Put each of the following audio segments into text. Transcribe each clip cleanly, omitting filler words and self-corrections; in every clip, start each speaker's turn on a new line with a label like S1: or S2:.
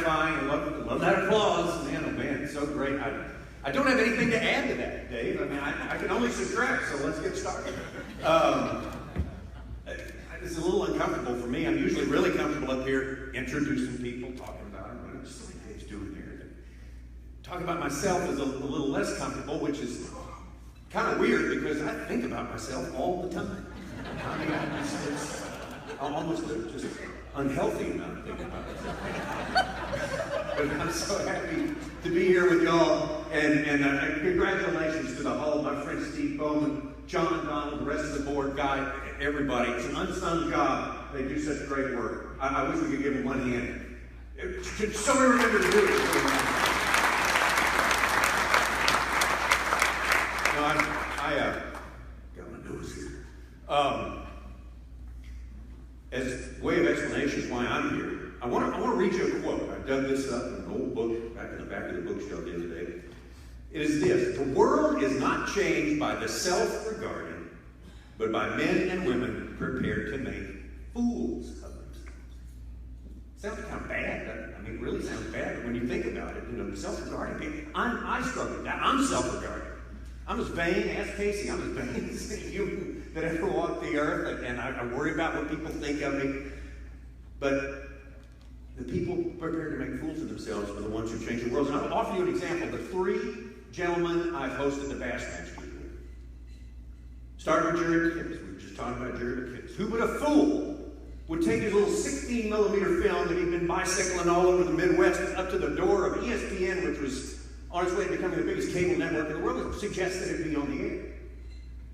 S1: gratifying. I love that applause. Man, oh man, it's so great. I don't have anything to add to that, Dave. I mean, I can only subtract, so let's get started. It's a little uncomfortable for me. I'm usually really comfortable up here introducing people, talking about them. What is Dave's doing here? Talking about myself is a little less comfortable, which is kind of weird because I think about myself all the time. I mean, it's almost just unhealthy amount of thinking about myself. But I'm so happy to be here with y'all, and congratulations to the whole, my friend Steve Bowman, John Donald, the rest of the board, Guy, everybody. It's an unsung job. They do such great work. I wish we could give them one hand. So we remember to do it. No, I got my nose here. As way of explanation why I'm here, I want to read you a quote. I dug this up in an old book back in the back of the bookshelf the other day. It is this: the world is not changed by the self-regarding, but by men and women prepared to make fools of themselves. Sounds kind of bad, doesn't it? I mean, it really sounds bad, but when you think about it, self-regarding people. I struggle with that. I'm self-regarding. I'm as vain, ask Casey, I'm as vain as any human that ever walked the earth, and I worry about what people think of me. But the people prepared to make fools of themselves are the ones who change the world. And I'll offer you an example. The 3 gentlemen I've hosted the Bassmasters with. Started with Jerry McKinnis. We were just talking about Jerry McKinnis. Who but a fool would take his little 16mm film that he'd been bicycling all over the Midwest up to the door of ESPN, which was on its way to becoming the biggest cable network in the world, and suggest that it be on the air.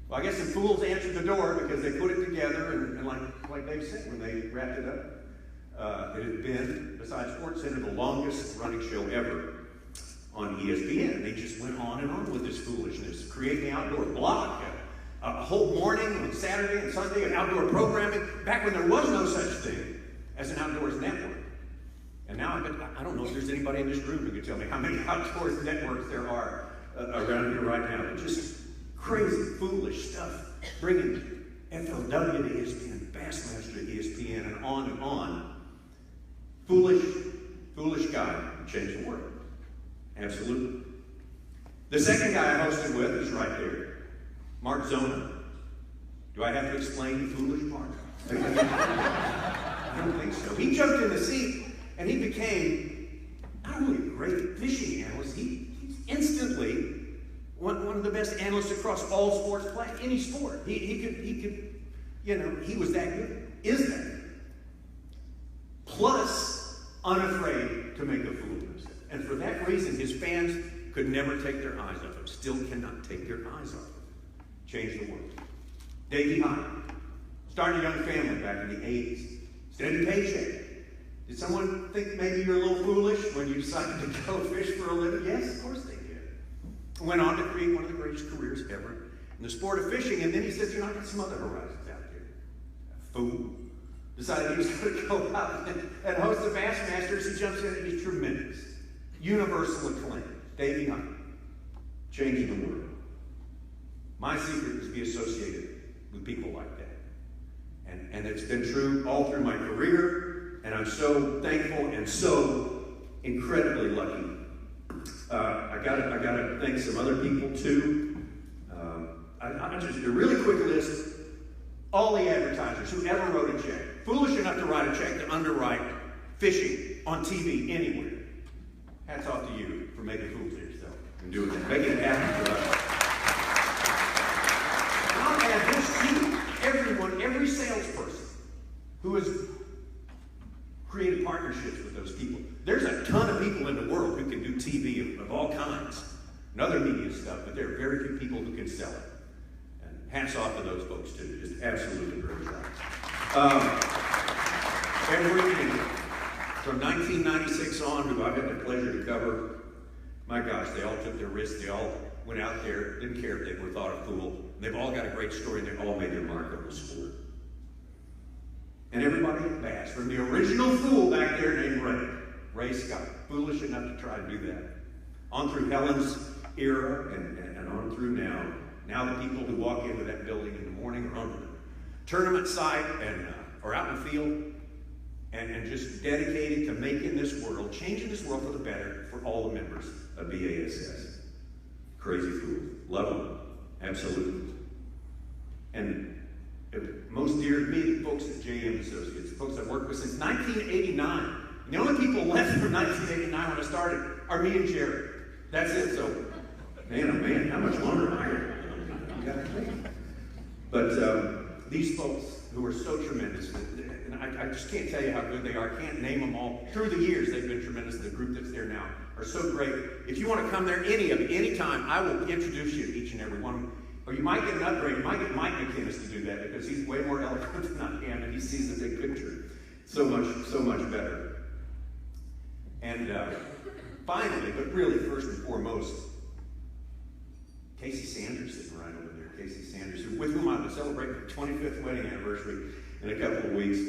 S1: Well, I guess the fools answered the door because they put it together, and like Dave said, when they wrapped it up, it had been, besides SportsCenter, the longest running show ever on ESPN. They just went on and on with this foolishness, creating the outdoor block, a whole morning on Saturday and Sunday of outdoor programming, back when there was no such thing as an outdoors network. And now I don't know if there's anybody in this room who can tell me how many outdoors networks there are around here right now. But just crazy, foolish stuff, bringing FLW to ESPN, Bassmaster to ESPN, and on and on. Foolish guy who changed the world. Absolutely. The second guy I hosted with is right there, Mark Zona. Do I have to explain the foolish part? I don't think so. He jumped in the seat, and he became not only a great fishing analyst, he's instantly one of the best analysts across all sports, any sport. He could, he was that good, is that good. Plus, unafraid to make a fool of himself. And for that reason, his fans could never take their eyes off him, still cannot take their eyes off him. Changed the world. Davey Hine, started a young family back in the 80s. Steady paycheck. Did someone think maybe you're a little foolish when you decided to go fish for a living? Yes, of course they did. Went on to create one of the greatest careers ever in the sport of fishing, and then he says, I got some other horizons out there. A fool. Decided he was going to go out and host the Bassmasters. He jumps in and he's tremendous. Universal acclaim. Davey Hine. Changing the world. My secret is to be associated with people like that. And it's been true all through my career, and I'm so thankful and so incredibly lucky. I gotta thank some other people too. I just a really quick list. All the advertisers who ever wrote a check, foolish enough to write a check to underwrite fishing on TV anywhere. Hats off to you for making fools of yourself and doing it, making it happen for us. And I'll add this too. Every salesperson who has created partnerships with those people. There's a ton of people in the world who can do TV of all kinds and other media stuff, but there are very few people who can sell it. And hats off to those folks too. Just absolutely great job. Everything from 1996 on, who I've had the pleasure to cover, my gosh, they all took their risks. They all went out there, didn't care if they were thought a fool. They've all got a great story. They've all made their mark on the sport. And everybody at Bass, from the original fool back there named Ray Scott, foolish enough to try to do that, on through Helen's era and on through now. Now the people who walk into that building in the morning or on the tournament site or out in the field, and just dedicated to making this world, changing this world for the better for all the members of B.A.S.S. Crazy fools. Love them. Absolutely. And most dear to me, the folks at J.M. Associates, the folks I've worked with since 1989. And the only people left from 1989 when I started are me and Jerry. That's it. So, man, oh man, how much longer am I here? But these folks who are so tremendous, and I just can't tell you how good they are. I can't name them all. Through the years, they've been tremendous. The group that's there now are so great. If you want to come there any time, I will introduce you to each and every one of them. Or you might get an upgrade. You might get Mike McKinnis to do that because he's way more eloquent than I am, and he sees the big picture so much better. And finally, but really first and foremost, Casey Sanders sitting right over there. Casey Sanders, with whom I will celebrate my 25th wedding anniversary in a couple of weeks.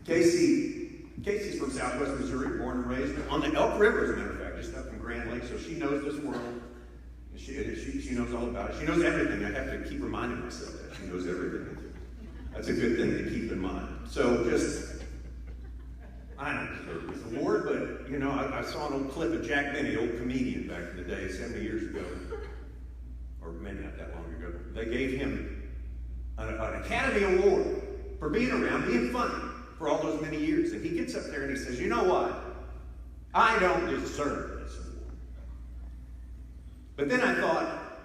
S1: Casey's from Southwest Missouri, born and raised on the Elk River, as a matter of fact, just up in Grand Lake. So she knows this world. She knows all about it. She knows everything. I have to keep reminding myself that she knows everything. That's a good thing to keep in mind. So I don't deserve this award, but you know, I saw an old clip of Jack Benny, old comedian back in the day, 70 years ago, or maybe not that long ago. They gave him an Academy Award for being around, being funny for all those many years. And he gets up there and he says, you know what? I don't deserve this award. But then I thought,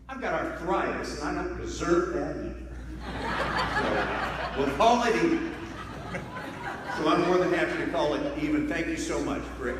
S1: I've got arthritis and I don't deserve that either. So we'll call it even. So I'm more than happy to call it even. Thank you so much for